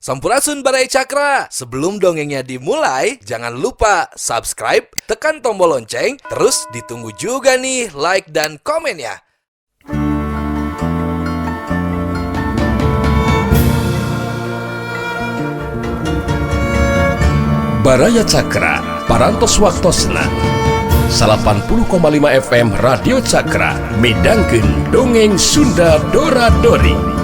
Sampurasun Barai Cakra. Sebelum dongengnya dimulai, jangan lupa subscribe, tekan tombol lonceng, terus ditunggu juga nih like dan komennya. Baraya Cakra, parantos waktosna 80,5 FM Radio Cakra, midangkeun dongeng Sunda Dora-Dori.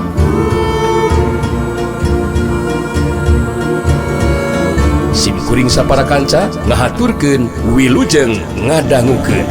Simkuring sapara kanca ngahaturkeun wilujeng ngadangukeun.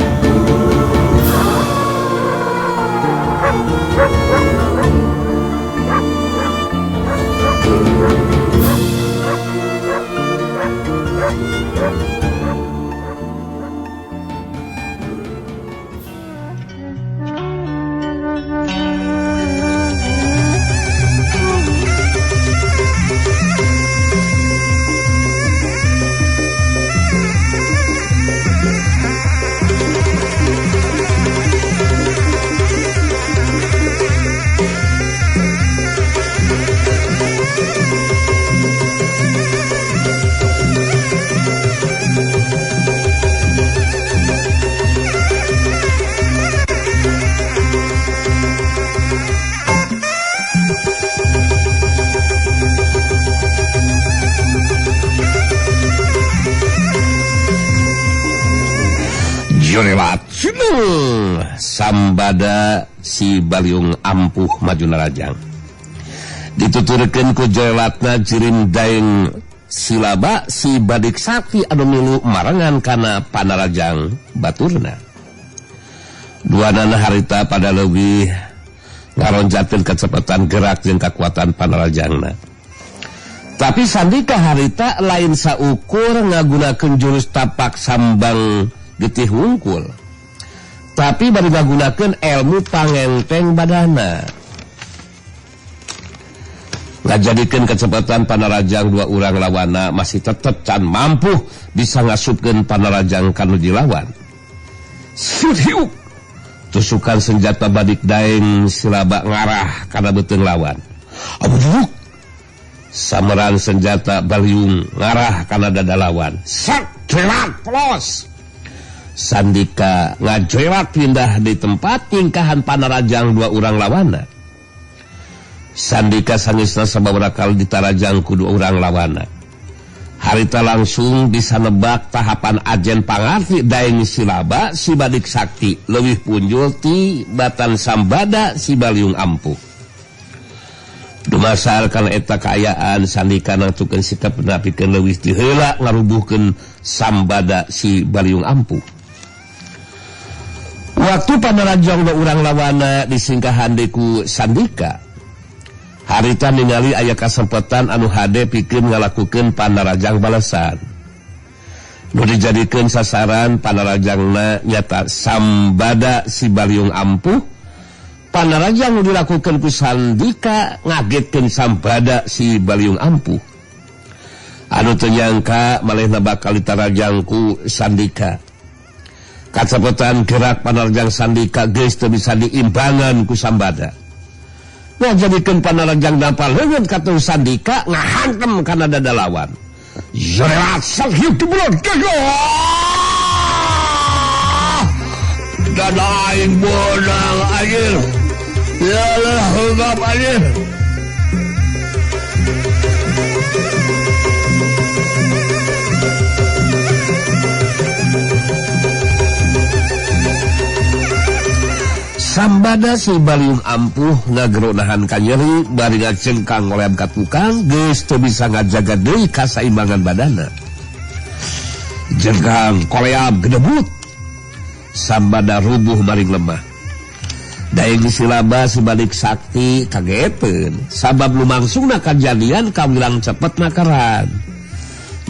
Jorelat sambada si Baliung ampuh maju narajang dituturkeun ku jorelatna jirim daeng silaba si badik sakti anu milu marangan kana panarajang baturna. Duanana harita pada leuwih ngaronjatkeun kecepatan gerak jeung kakuatan panarajangna. Tapi sandika harita lain saukur ngagunakeun jurus tapak sambang getih wungkul, tapi bari ngagunakeun ilmu pangenteng badana, ngajadikeun kecepatan panarajang dua urang lawana masih tetep can mampu bisa ngasupkeun panarajang kanu dilawan. Suriuk tusukan senjata badik daeng silaba ngarah kana beuteung lawan. Abuduk sameran senjata Baliung ngarah kana dada lawan. Sak jelat plos sandika ngajoelat pindah di tempat tingkahan panarajang dua urang lawana. Sandika sangisna sababaraha kali ditarajang ku dua urang lawana. Harita langsung bisa nebak tahapan ajen pangarti daeng silaba si badik sakti leuwih punjul ti batan sambada si Baliung ampuh. Dumasar kana eta kaayaan sandika nangtukeun sikap napikeun leuwih ti heula ngarubuhkeun sambada si Baliung ampuh. Waktu panarajang dua urang lawana disingkahan deku sandika, harita ningali aya kasempatan anu hade pikeun ngalakukeun panarajang balasan. Nu dijadikeun sasaran panarajangna nyata sambada si Baliung ampuh. Panarajang nu dilakukeun ku sandika ngagetkeun sambada si Baliung ampuh. Anu teu nyangka malehna bakal ditarajang ku sandika. Kacepatan gerak panarajang sandika geus teu bisa diimbangan ku sambada. Ngajadikeun panarajang dampal leungeun ka teu sandika ngahantem kana dada lawan. Jorelat sahieu tibulon dada aing bodang anjir. Yalah hungap anjir. Sambada si Baliung ampuh ngagero nahan ka nyeri bari ngacengkang ngoleam ka tukang geus teu bisa ngajaga deui kasaimbangan badanna. Jengkang koleam gedebut sambada rubuh maring lemah. Daeng silaba si badik sakti kageeteun sabab lumangsungna kajadian kawilang cepet nakaran.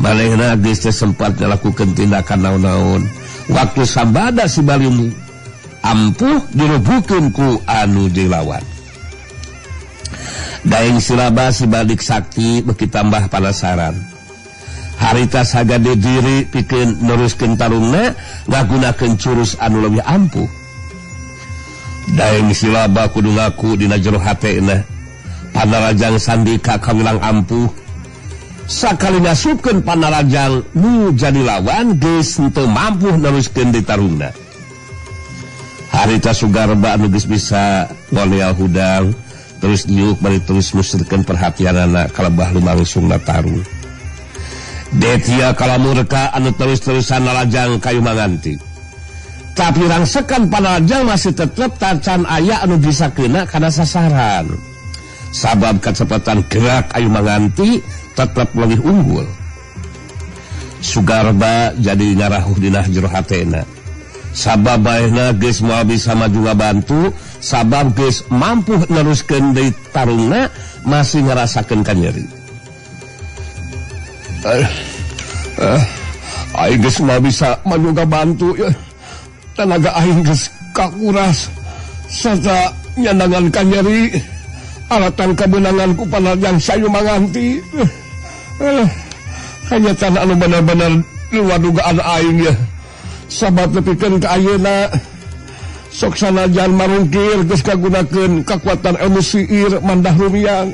Manehna geus teu sempat ngalakukeun tindakan naon-naon. Waktu sambada si Baliung ampuh dirubuhkeun ku anu dilawan. Daeng silaba si badik sakti beuki tambah panasaran. Harita sagade diri pikeun neruskeun tarungna ngagunakeun curus anu leuwih ampuh. Daeng silaba kudu ngaku dina jero hatena panarajang sandika kawilang ampuh sakali ngasupkeun Panarajang nu jadi lawan geus teu mampu neruskeun di tarungna. Harita Sugarba anu geus bisa ngoleal hudang terus nyuk bari terus musirkeun perhatianna kalebah lumangsungna tarung. Detia kalamurka anu terus-terusan nalajang kayu manganti. Tapi rangsekan Panarajang masih tetep tacan aya anu bisa kena kana sasaran. Sabab kecepatan gerak ayu manganti tetap lebih unggul. Sugarba jadi ngarahuh dina jero hatena. Sabab baehna geus moal bisa maju ngabantu, sabab geus mampu neruskeun deui tarungna masih ngarasakeun kanyeri. Aing geus moal bisa maju ngabantu ya. Tenaga aing geus kakuras sarta nyandangan kanyeri alatan kebenangan ku Panarajang sayu manganti. Hanya tanah anu benar-benar luar dugaan aing ya. Sabab nepikeun ka ayeuna sok sanajan marungkir geus kagunakeun kakuatan ilmu sihir mandah rumiang.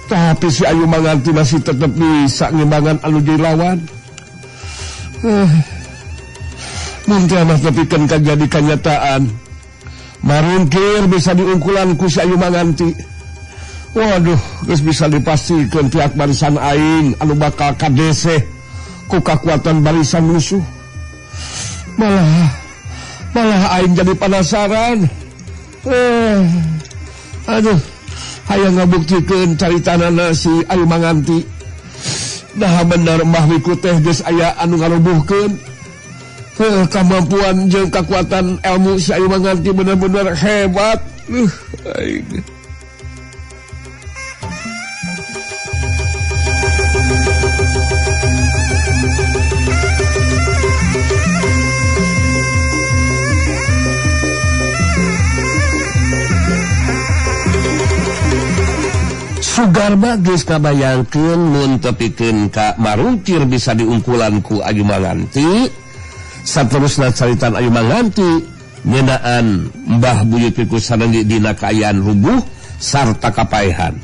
Tapi si ayu manganti masih tetep bisa ngimbangan anu jadi lawan. Muntah nepikeun ka jadi kenyataan. Marungkir bisa diungkulan ku si ayu manganti. Waduh, geus bisa dipastikeun pihak barisan aing anu bakal kadese ku kakuatan barisan musuh. Malah aing jadi penasaran. Aduh, hayang ngabuktikeun caritanana si ayu manganti. Dah bener mah wiku teh geus aya anu ngarubuhkeun. Kemampuan jeung kekuatan ilmu si ayu manganti bener-bener hebat. Aing. Sugarba geus kabayangkeun mun tepikeun ka marungkir bisa diungkulan ku ayu manganti. Saterusna caritan ayu manganti ngeunaan Mbah Buyut piku sarenggi dina kaayaan rubuh sarta kapaehan.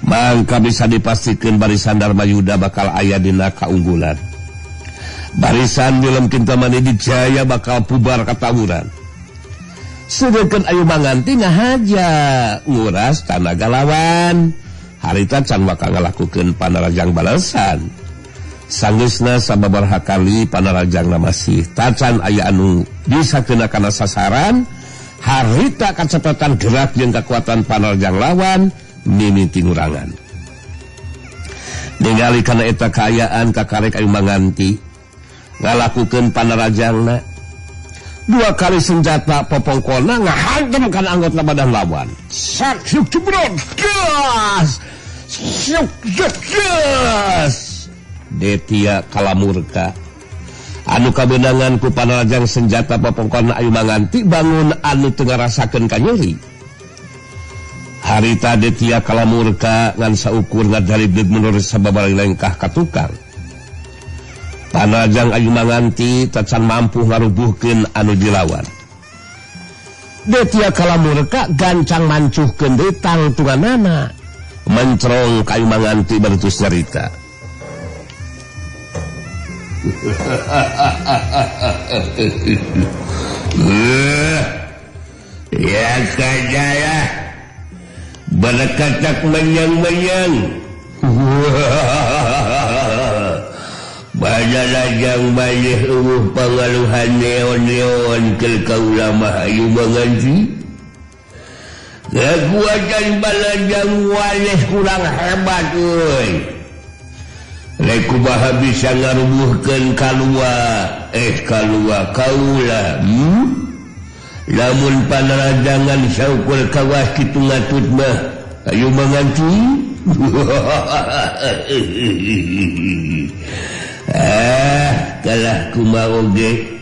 Mangka bisa dipastikeun barisan Darmayuda bakal aya dina kaunggulan. Barisan Wilem Kintamani Dijaya bakal pubar katawuran. Sedangkan ayu manganti ngahaja nguras tanaga lawan. Harita can bakal ngalakukeun Panarajang balesan. Sanggeusna sababaraha kali Panarajangna masih tacan aya anu bisa kena kana sasaran. Harita kacepatan gerak jeung kekuatan Panarajang lawan mimiti ngurangan. Ningali kana eta kaayaan kakarek ayu manganti ngalakukeun Panarajangna. 2 kali senjata popongkona ngahantem kana anggota badan lawan. Sak syuk jebrot gas. Syuk gas. Detia kalamurka anu kabenangan ku Panarajang senjata popongkona ayu manganti bangun anu teu ngarasakeun kanyeri. Harita Detia kalamurka ngan saukur ngadalibdeug menurut sababaraha lengkah ka tukang. Panarajang ayu manganti tacan mampu ngarubuhkeun anu dilawan. Detia kalamurka gancang mancuhkeun deui tangtunganana. Mencrong ka ayu manganti bertus nyarita. Ya kajaya berkatak menyang-menyang. Panarajang balih pangaluhan neon-neon kel kaulama ayu manganti. Kekuatan Panarajang waleh kurang hebat euy. Rek kumaha bisa ngarubuhkeun kalua kaula. Lamun Panarajangan saukur kawas kitu ngatut mah ayu manganti. Kalah kumaha oge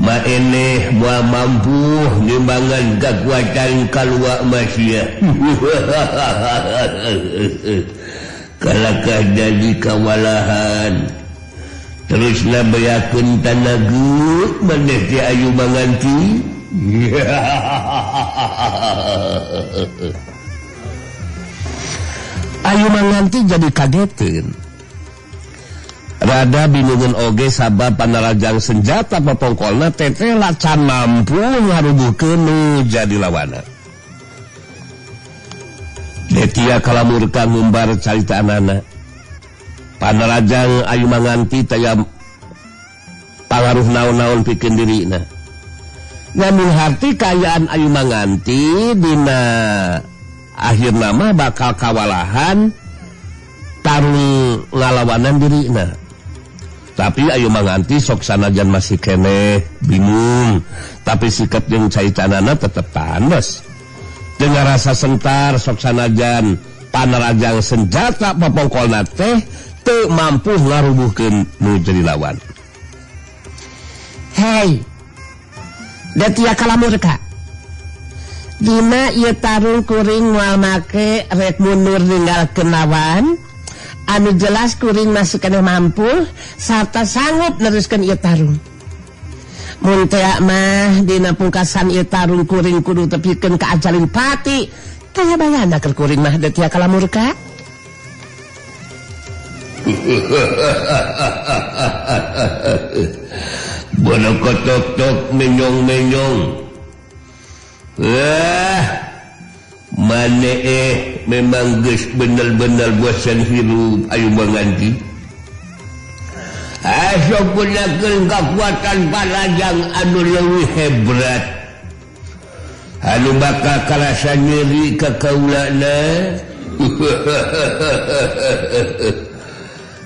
maeneh moal mampu nimbangan kekuatan kalua masia. Kalakah jadi kawalahan terus nabayakeun tanagu maneh ti ayu manganti. Ayu manganti jadi kagetin. Rada bingungan oge sabab panarajang senjata papongkolna tetela can mampu ngarubuhkeun nu jadi lawana. Detia kalamurkan ngumbar carita anana. Panarajang ayu manganti taya pangaruh naon-naon pikeun dirina. Namun harti kayaan ayu manganti dina akhir nama bakal kawalahan tarung ngalawanan dirina. Tapi ayu manganti sok sanajan masih keneh bingung, tapi sikap jeung caitanana tetep tandes. Dengan rasa sentar sok sanajan panarajang senjata papongkolna teh teu mampu ngarubuhkeun nu jadi lawan. Hei, detia kalamurka. Dina ieu tarung kuring moal make rek mundur ninggalkeun lawan. Anu jelas kuring masih kena mampu sarta sanggup neruskeun ieu tarung. Mun teu mah dina pungkasan ieu tarung kuring kudu tepikeun ka ajalin pati. Taya bayana keur kuring mah detia kalamurka. Bono kotok-tok menyong-menyong. Mane memang geus bener-bener bosan hirup ayu manganti. Asok gunakeun kakuatan panarajang anu leuwih hebrat. Anu bakal karasa nyeri ka kaulana.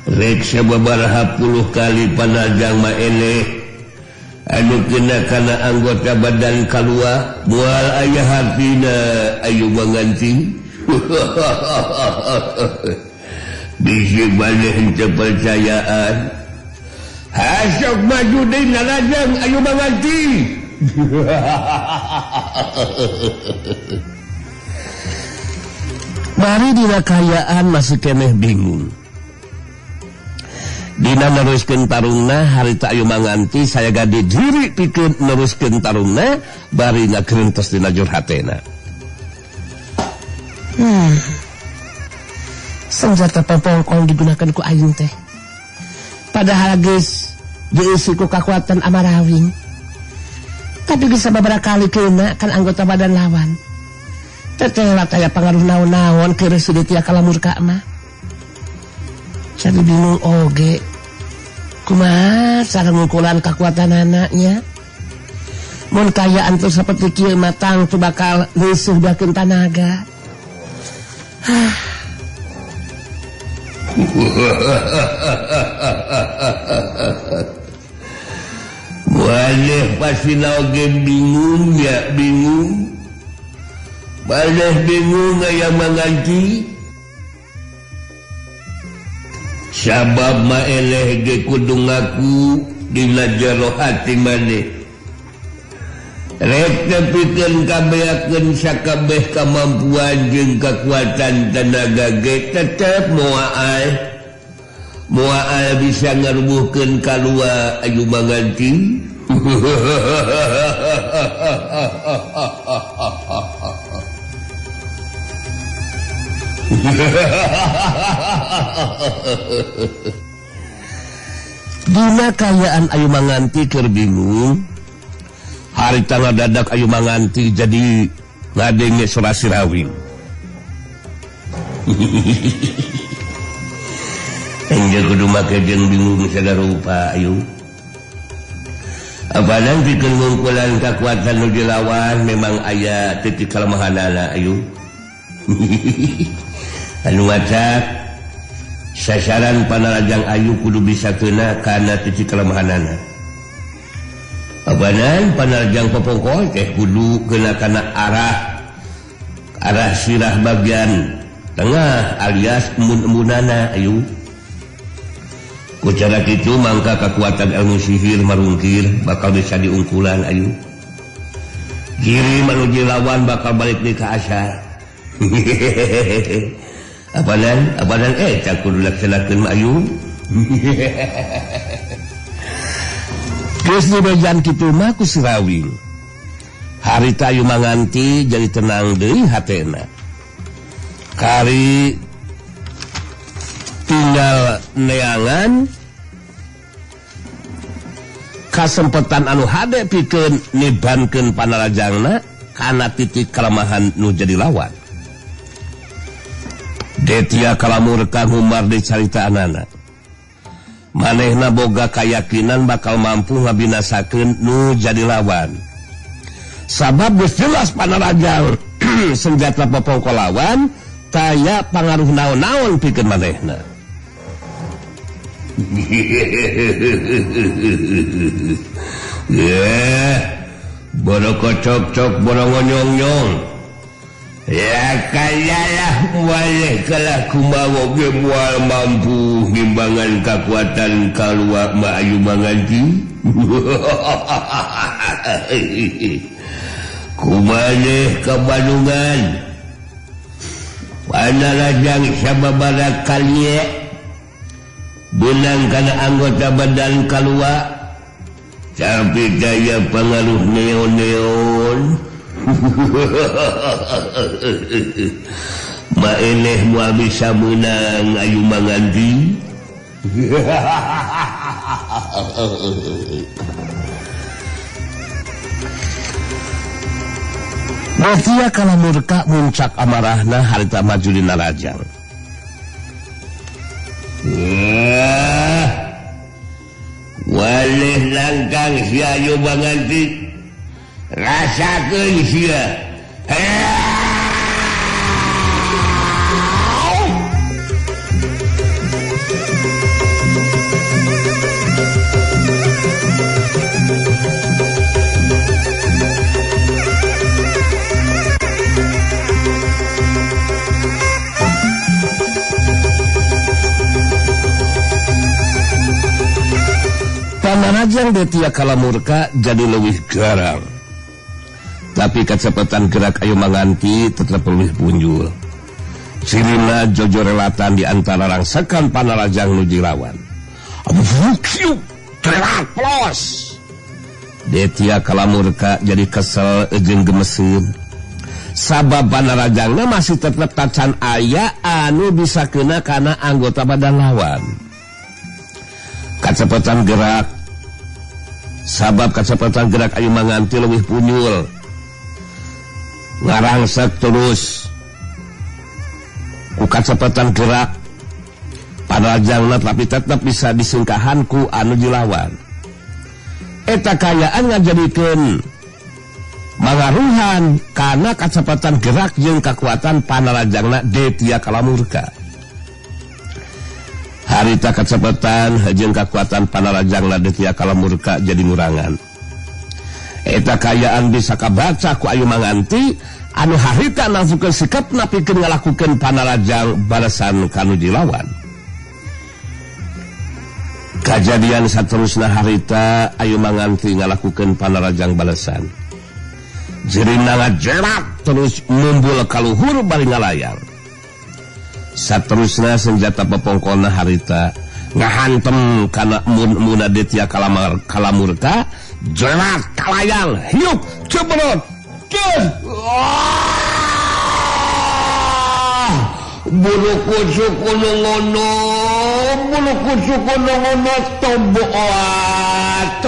Rek sababaraha puluh kali panarajang mah eleh anu kena kana anggota badan kalua moal aya hartina ayu manganti. Bisi maneh teu percayaan. Hasok maju deui narajang ayu manganti. Bari dina kayaan masih keneh bingung. Dina neruskeun tarungna harita ayu manganti saya gade diri pikeun neruskeun tarungna bari ngageuntos dina jur hatena. Senjata papongkol digunakan ku aing teh. Padahal geus diisi ku kakuatan amarawing. Tapi geus sababaraha kali keuna kan anggota badan lawan. Teteh taya pangaruh naon-naon keur si detia kalamurka mah. Jadi bingung oge kumaha cara ngukulan kekuatan anaknya. Mun kayaan tuh seperti kieu matang tuh bakal leusuh dakeun tanaga. Waleh pasti oge bingung ya bingung. Waleh bingung aya manganti. Sabab ma eleh ge kudu ngaku dina jero hati maneh. Rek nepikeun kabeakeun sakabeh kamampuan jeung kakuatan tenaga ge tetep moal bisa ngarubuhkeun kalua ayu manganti. Dina kayaan ayu manganti keur bingung. Harita ngadadak ayu manganti jadi ngadenge sora sirawing. Engge kudu make jeung bingung sadarupa ayu. Apanan pikeun ngungkulan kakuatan nu dilawan memang aya titik kalemahanana ayu. Anu ngacak sasaran panarajang ayu kudu bisa kena kana titik kelemahanana. Abanan panarajang papongkol teh kudu kena kana arah sirah bagian tengah alias embun-embunana ayu. Ku cara kitu mangka kekuatan ilmu sihir marungkir bakal bisa diungkulan ayu. Kiri manuji lawan bakal balik deui ka asal. Apanan tak kudu laksanakeun mah ayu. Geus dibejan kitu mah ku sirawing. Harita ayu manganti jadi tenang deui hatena. Kari neangan kasempatan anu hade pikeun nibankeun panarajangna kana titik kelemahan nu jadi lawan. Detia kalamurka ngumbar di caritaanana. Manehna boga kayakinan bakal mampu ngabinasakeun nu jadi lawan. Sabab geus jelas panarajang senjata pepongko lawan taya pangaruh naon-naon pikeun manehna. Bodo kocok-cok bodo ngonyong-nyong. Ya kayalah waleh kalah kumaha ge moal mampu ngimbangan kekuatan kalua maayu manganti. Kumaneh ka Bandungan. Panarajang sababaraha kalie benang kana anggota badan kalua tapi daya pengaruh neon-neon. Maeneh moal bisa menang ayu manganti. Detia kalamurka muncak amarahna harita maju dina rajang. Waleh langkang si ayu manganti. Rasakeun sia. Panarajang Detia kalamurka jadi leuwih garang. Tapi kecepatan gerak ayu manganti tetap leuwih punjul. Cirina jojorelatan di antara rangsakan panarajang nuju lawan. Abukiu teraplos. Detia kalamurka jadi kesel jeung gemesin. Sabab panarajangna masih tetap tacan aya anu bisa kena kana anggota badan lawan. Kecepatan gerak. Sabab kecepatan gerak ayu manganti leuwih punjul. Ngarangsak terus ku kecepatan gerak panarajangna tapi tetap bisa disingkahan ku anu dilawan. Eta kayaan ngajadikeun mangaruhan karena kecepatan gerak jeung kekuatan panarajangna Detia kalamurka. Harita kecepatan jeung kekuatan panarajangna Detia kalamurka jadi ngurangan. Eta kayaan bisa kabaca ku ayu manganti anu harita nafsukeun sikapna pikeun ngalakukeun panarajang balasan kanu dilawan. Kajadian saterusna harita ayu manganti ngalakukeun panarajang balasan. Jirina ngajerak terus mumbul kaluhur bari ngalayar. Saterusna senjata pepongkona harita ngahantem kana mun Detia kalamurka jerat kalayang hiup cebrot bulu kucuk kuno ngono tobo oat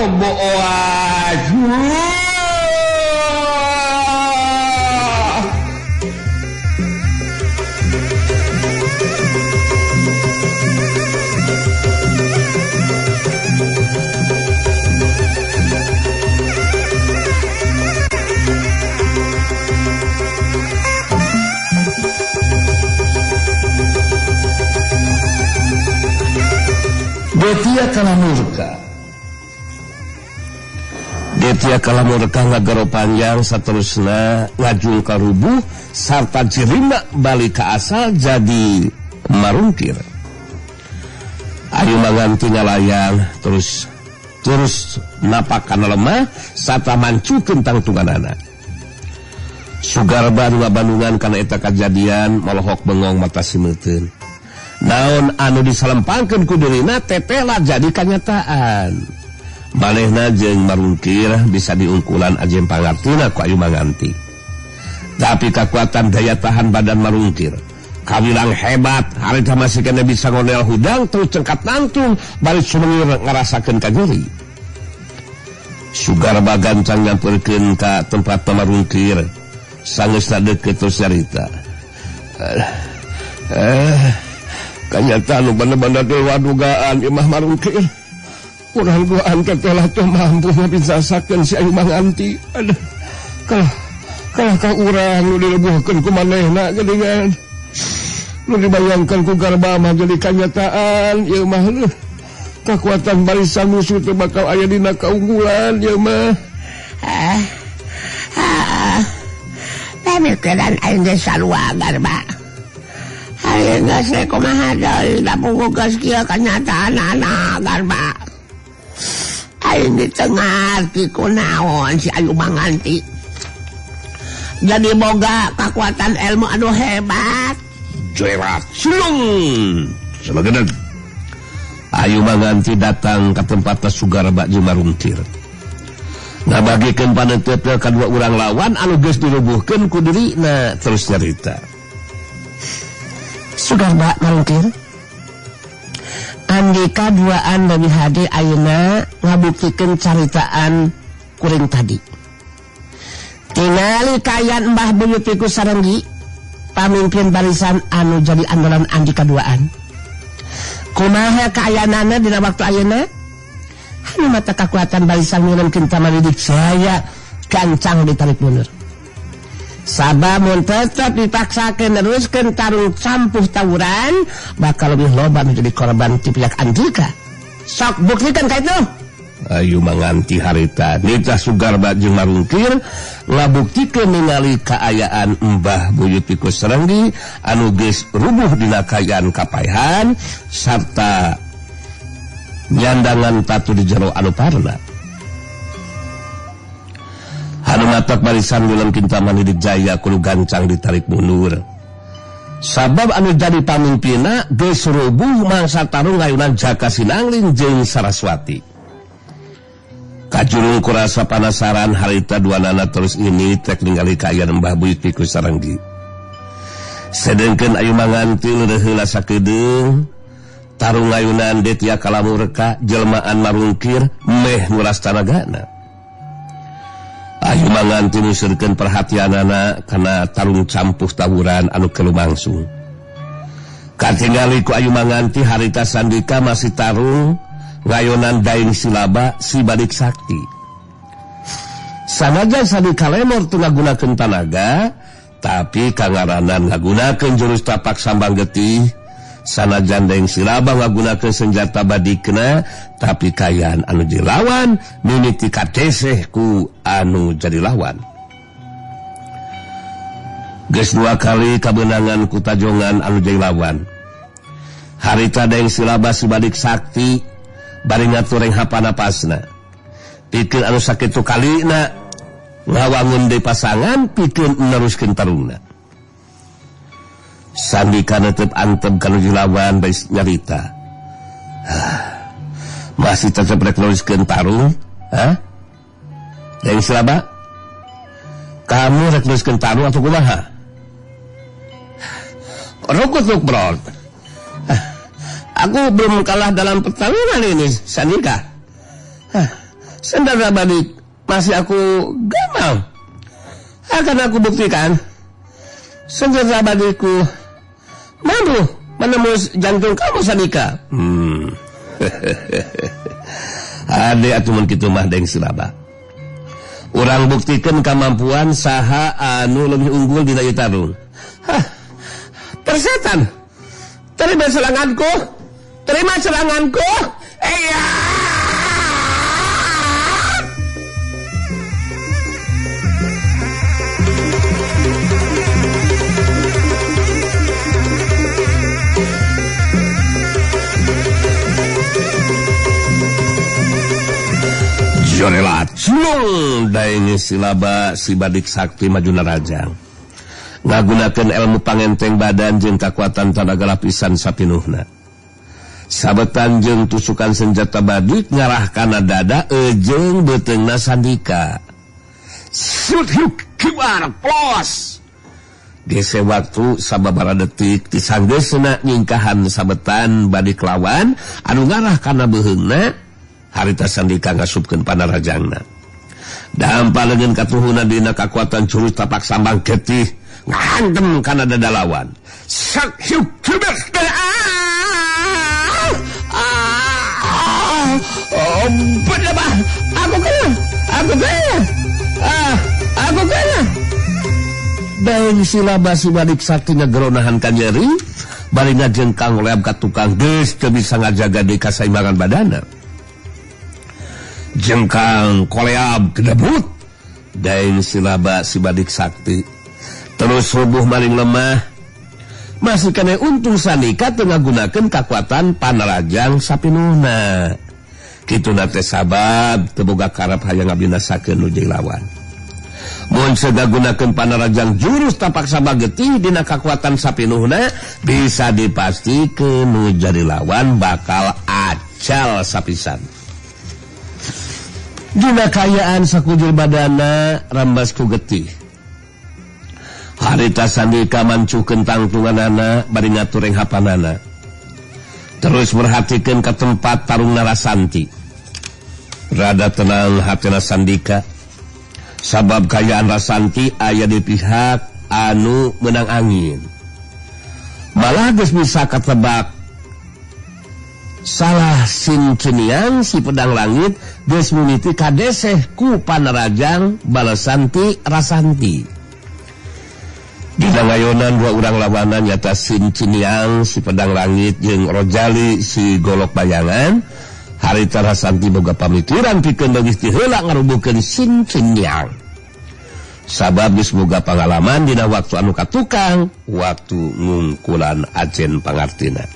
Detia kalamurka ngagero panjang saterusna ngajul ka rubuh sarta jirina balik ka asal jadi marungkir. Ayu manganti ngalayang terus napak kana lemah sarta mancukeun tangtunganana. Sugarba nu Bandungan kana eta kajadian molohok bengong mata simeuteun. Naon anu disalempangkeun ku deurina tetela jadi kanyataan. Manehna jeung marungkir bisa diungkulan ajem pangartina ku ayu manganti. Tapi kekuatan daya tahan badan marungkir, kawilang hebat harita masih kena bisa ngonel hudang terus cengkat nantung balik sumengir ngarasakeun kageri sugar bagancang nyamperkeun ka tempat pamarungkir sangeusna deukeut terus nyarita kanyata anu bener-bener dewa dugaan imah marungkir urang duaan telah teu mampu ngabinsasakeun si Ayu Manganti kalau ka urang nu dileubuhkeun ku manehna geuningan nu dibayangkan ku garba mah jadi kanyataan ieu mah kekuatan barisan musuh teu bakal aya dina kaunggulan ieu mah pamikeun aing geus sarua garba aing geus kumaha deui da punggukeun kieu kanyataanna garba aing ditengarti kunaon si Ayu Manganti jadi boga kekuatan ilmu anu hebat jerat sulung sebagian Ayu Manganti datang ke tempat Sugarba jeung marungkir ngabagikeun paneuteut kadua urang lawan anu geus dirubuhkeun ku dirina terus nyarita Sugarba marungkir andika duaan Nabi Hade ayeuna ngabuktikeun caritaan kuring tadi tingali kayan Mbah Buyut Piku Sarenggi pamimpin barisan anu jadi andalan andika duaan kumaha kaayanana dina waktu ayeuna anu mata kekuatan barisan minumkeun tamalidik saya gancang ditarik mundur sabab mun tetep dipaksakeun neruskeun tarung campuh tawuran bakal lebih loba menjadi korban ti pihak andika sok buktikeun ka itu Ayu Manganti harita nita Sugarba jeung marungkir ngabuktikeun ningali kaayaan Mbah Buyut Piku Sarenggi anu geus rubuh dina kaayaan kapaehan sarta nyandangan tatu di jero anu parna anu matak barisan dalam kintaman hidup jaya kudu gancang ditarik mundur sabab anu jadi pamimpina geus rubuh mangsa tarung ayunan Jaka Sinangling jeung Saraswati kajurung kurasa panasaran harita duanana terus ini tek ningali kaayaan Mbah Buyut Piku Sarenggi sedengkeun Ayu Manganti leureun heula sakedeung tarung ayunan detia kalamurka jelmaan marungkir meh nguras tanagana Ayu Manganti nusurkeun perhatianana kana tarung campuh tawuran anu kelumangsun katingali ku Ayu Manganti harita Sandika masih tarung ngayonan daing silaba si Badik Sakti sanajan Sandika lemor tu ngagunakeun tanaga tapi kangaranan ngagunakeun jurus tapak sambang getih sanajan daing silaba ngagunakeun senjata badikna tapi kayaan anu dilawan mimiti kateseh ku anu jadi lawan geus dua kali kabenangan ku tajongan anu jadi lawan harita daing silaba si Badik Sakti bari ngatureng hapanapasna pikeun anu sakitu kalina ngawangun deui pasangan pikeun neruskeun tarungna Sandika netep antep kanuju lawan bari nyarita masih tetep rek neruskeun tarung yang silaba kamu rek neruskeun tarung atau kumaha rukutuk bro aku belum kalah dalam pertarungan ini Sandika Sendara Badik masih aku gamal akan aku buktikan Sendara Badikku mampu menembus jantung kamu Sandika ade atuh mun kitu mah deng silaba urang buktikeun kemampuan saha anu lebih unggul dina ieu tarung persetan terima seranganku iya Jonelat sulung daeng silaba si Badik Sakti majuna rajang ngagunakeun ilmu pangenteng badan jeung kakuatan tanaga lapisan sapinuhna sabetan jeung tusukan senjata Badik ngarah kana dada jeung beteungna Sandika sudhuk kibar plos Gese waktu sababaraha detik tisanggeusna nyingkahan sabetan badik lawan anu ngarah kana beheungna harita Sandika ngasupkeun panarajangna. Dampaleun katuhuna dina kakuatan jurus tapak sambang getih ngantem kana dada lawan. Sak hiuk kebes bener bah, aku kena. Daun silaba si badik saktinya geronahan kanyeri, baringa jengkang leab ka tukang geus teu bisa ngajaga deui kasaimbangan badana. Jengkang koleab kedebut, daun silaba si badik sakti terus rubuh maring lemah. Masih kene untung Sandika teu ngagunakeun kakuatan panarajang sapinuhna. Kituna teh sabab teu boga karep hayang ngabinasakeun nu jeung lawan. Mun sagagunakeun panarajang jurus tapak sabang getih dina kakuatan sapinuhna bisa dipastikeun nu jadi lawan bakal acal sapisan. Dina kayaan sakujur badana rambas ku getih. Harita Sandika mancukeun tangtunganana bari ngatureng hapanana. Terus merhatikeun ka tempat tarungna Rasanti. Rada tenang hatina Sandika. Sabab kayaan Rasanti aya di pihak anu menang angin. Malah geus bisa katebak salah Sinceniang si pedang langit geus mimiti kadeseh ku panarajang Balasanti Rasanti. Di dangayonan dua urang lawanan nyata Sinceniang si pedang langit jeung Rojali si golok bayangan. Harita Rasanti boga pamituran pikeun geus teu heula ngarubukeun Sinceniang. Sabab geus boga pangalaman dina waktu anu katukang, waktu ngungkulan ajen pangartina.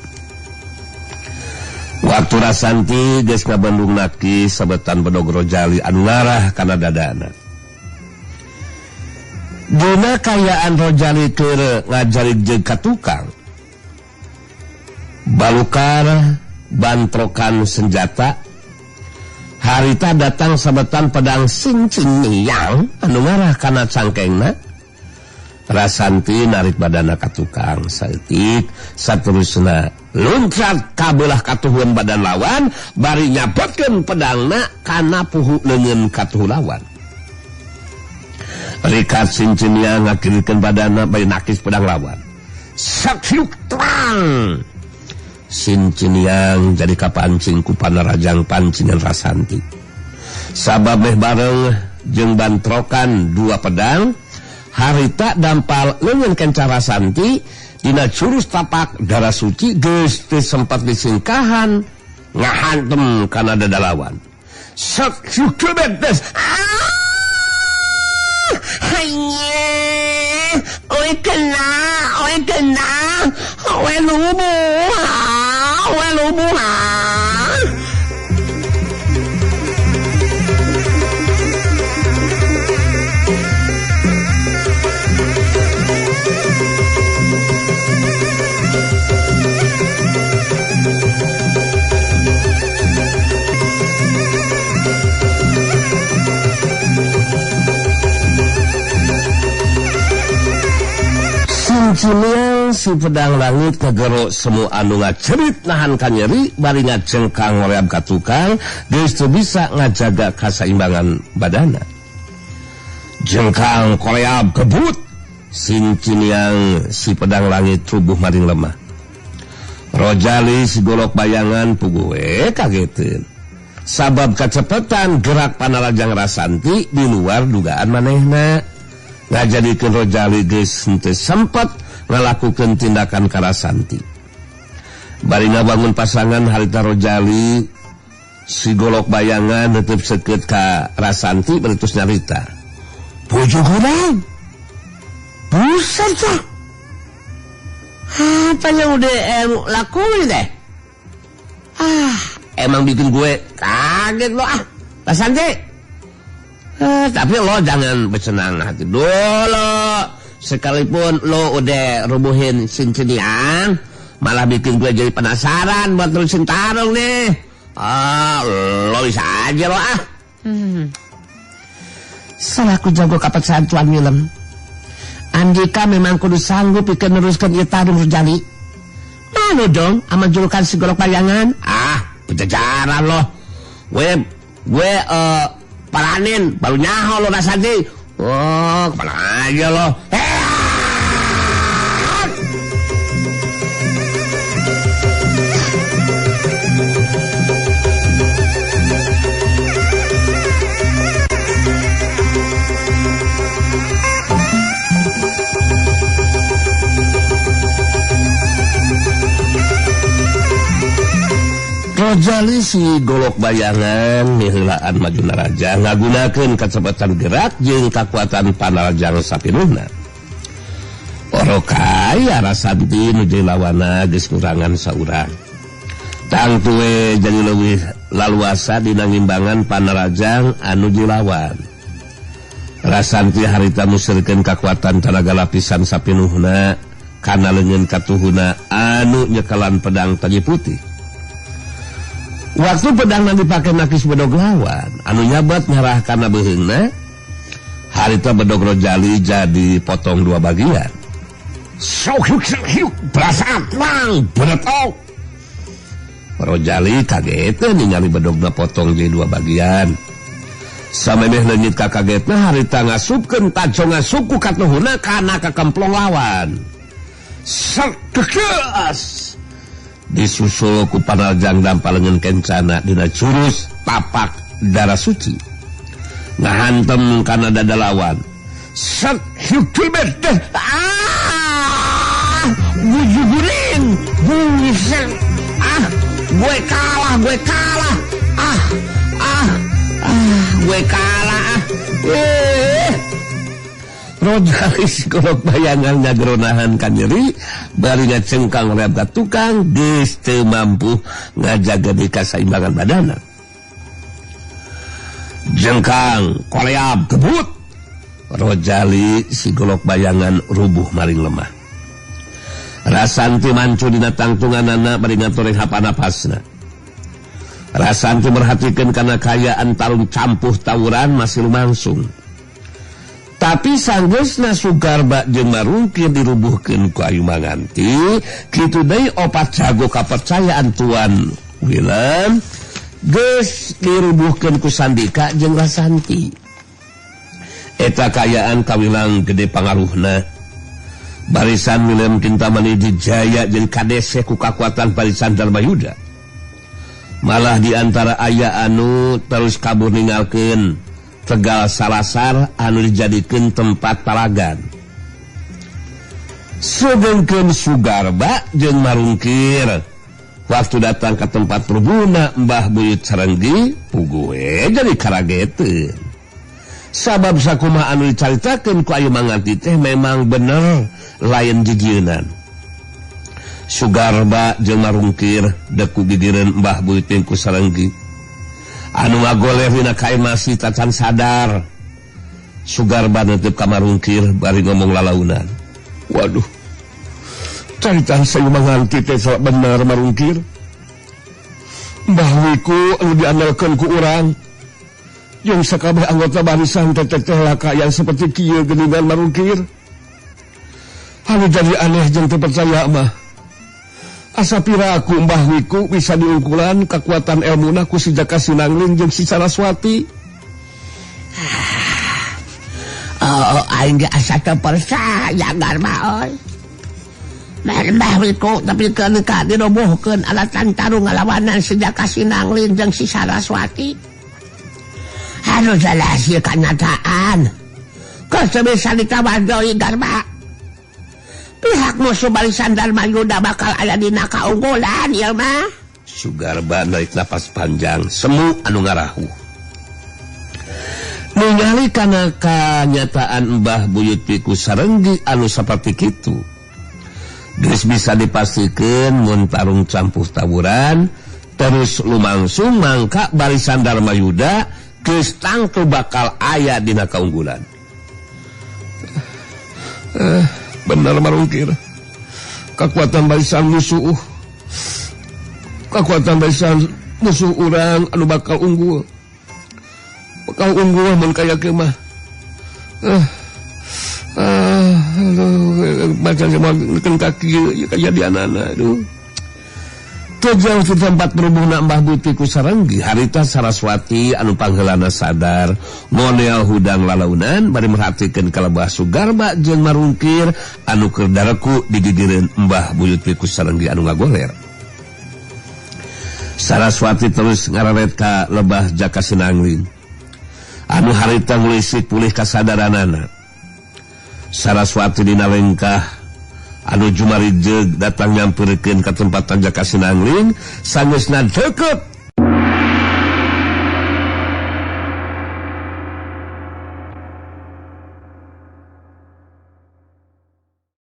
Waktu Rasanti geus ngabandungna ki sabetan bedog Rojali anu ngarah kana dadana. Dina kayaan Rojali keur ngajarig jeung katukang. Balukar bantrokan senjata harita datang sabetan pedang Sinceniang anu ngarah kana cangkengna. Rasanti narik badana ka tukang saeutik saterusna loncat ka beulah katuhun badan lawan bari nyapotkeun pedangna kana puhu leungeun katuh lawan. Rikat Sinceniang ngakirikeun badana bari nakis pedang lawan. Sakyuk terang Sinceniang jadi kapancing ku panarajang pancingan Rasanti. Sabab meh bareng jeung bantrokan dua pedang, harita dampal leungeun kenca Rasanti dina jurus tapak darah suci geus teu sempat disingkahan ngahantem kana dada lawan. Sok syukubetes. Hanya oi kena oi lubuh Sinceniang si pedang langit kagero semu anu ngacerit nahan kanyeri bari ngajengkang ngoreab ka tukang geus teu bisa ngajaga kasaimbangan badana. Jengkang koreab kebut Sinceniang si pedang langit rubuh maring lemah. Rojali si golok bayangan puguh kageteun sabab kacepetan gerak panarajang Rasanti di luar dugaan manehna. Ngajadikeun Rojali geus henteu sempat ngalakukeun tindakan ka Rasanti. Bari ngabangun pasangan harita Rojali si golok bayangan neuteub seukeut ka Rasanti bari terus nyarita. Bojog urang. Buset cah. Apa yang udah lakuin deh? Emang bikin gue kaget lo Rasanti. Tapi lo jangan bersenang hati dulu. Sekalipun lo udah rubuhin Sinceniang, malah bikin gue jadi penasaran buat terusin tarung nih. Lo bisa aja lo Salahku jago kapat santuan film. Andika memang kudu sanggup pikeun neruskeun ieu tarung Rojali. Manu dong ama julukan si Golok Bayangan? Pejajaran loh. Gue paranin baru nyaho lo Rasanti. Oh, kemana aja lo? Rojali si Golok Bayangan nihilaan Majuna Raja ngagunakeun kacepatan gerak jeung kakuatan panarajang sapinuhna. Orokaya Rasanti nu jeung lawanna geus kurangan saurang. Tangtu we jadi leuwih laluasa dina ngimbangan panarajang anu dilawan. Rasanti harita musirkeun kakuatan tenaga lapisan sapinuhna kana leungeun katuhuna anu nyekelan pedang Tagi Putih. Waktu pedang dipake Nakis Bedog lawan anu nyabat ngarah kana beheungna, harita Bedog Rojali jadi potong dua bagian. Prasat mang benetok. Rojali kaget ningali Bedogna potong jadi dua bagian. Samemeh leungit ka kagetna harita ngasupkeun taconga suku katuhuna kana kakemplong lawan. Sarkeus disusul ku panarajang dampalengeun kencana dina jurus tapak darah suci ngahantem kana dada lawan. Set hukibet gujuguring buset gue kalah gue kalah Rojali si Golok Bayangan ngageronahan ka nyeri bari ngacengkang reab ka tukang geus teu mampu ngajaga di kasaimbangan badana. Jengkang koleab kebut Rojali si Golok Bayangan rubuh maring lemah. Rasanti mancu dina tangtunganana bari ngatoreng hapanapasna. Rasanti merhatikeun kana kayaan tarung campuh tawuran masih lumangsung. Tapi sanggeusna Sugarba jeung Marungkir dirubuhkeun ku Ayu Manganti, kitu deui opat jago kapercayaan Tuan Wilem geus dirubuhkeun ku Sandika jeung Rasanti. Eta kayaan kawilang gede pangaruhna. Barisan Wilem Kintamani dijaya jeung kadese ku kakuatan barisan Darmayuda. Malah diantara aya anu terus kabur ninggalkeun Tegal Salasar anu dijadikeun tempat palagan. Sedengkeun Sugarba jeung Marungkir waktu datang ke tempat perbuna Mbah Buyut Sarenggi pugue jadi karageteun. Sabab sakumaha anu dicaritakeun ku Ayu Manganti teh memang bener lain jigieunnan. Sugarba jeung Marungkir deku gigireun Mbah Buyut ku Sarenggi. Anu ngagoleh dina kae masih tacan sadar. Sugarba neuteub ka Marungkir bari ngomong lalaunan. Waduh. Caritan Ayu Manganti teh bener Marungkir. Mbah Wiku anu diandalkeun ku urang. Jeung sakabeh anggota barisan teh lakayang seperti kieu geuningan Marungkir. Anu jadi aneh jeung teu percaya mah. Asa piraku Mbah Wiku bisa diungkulan kekuatan elmuna ku si Jaka Sinangling jeung si Saraswati. Aing ge asa teu percaya Garba oi. Mbah Wiku tapi keun ka dirobohkeun alatan tarung ngalawanan si Jaka Sinangling jeung si Saraswati. Anu jelas ieu kanyataan. Geus bisa ditawadoi Garba. Pihak musuh barisan Darmayuda bakal aya dina kaunggulan ieu mah. Sugarba naik napas panjang semu anu ngarahu. Ningali kana kanyataan Mbah Buyut ku Sarenggi anu saperti kitu. Geus bisa dipastikeun mun tarung campuh tawuran terus lumangsung mangka barisan Darmayuda geus tangtu bakal aya dina kaunggulan. Benar Marungkir. Kekuatan barisan musuh urang anu bakal unggul. Bakal unggul mun kaya kieu mah. Macam kaki kejadian anak jauh di tempat berhubung Mbah Buti ku Sarenggi harita Saraswati anu panggelana sadar model hudang lalaunan bari merhatikeun kalebah Sugarba jeung marungkir anu keur dareku di gigireun Mbah Buyut ku Sarenggi anu ngagoler. Saraswati terus ngararet ka lebah Jaka Sinangling anu harita ngulisik pulih kasadaranana. Saraswati dina lengkah anu jumari jeug datang nyampeurkeun ka tempat Jaka Sinangling sangeusna deukeut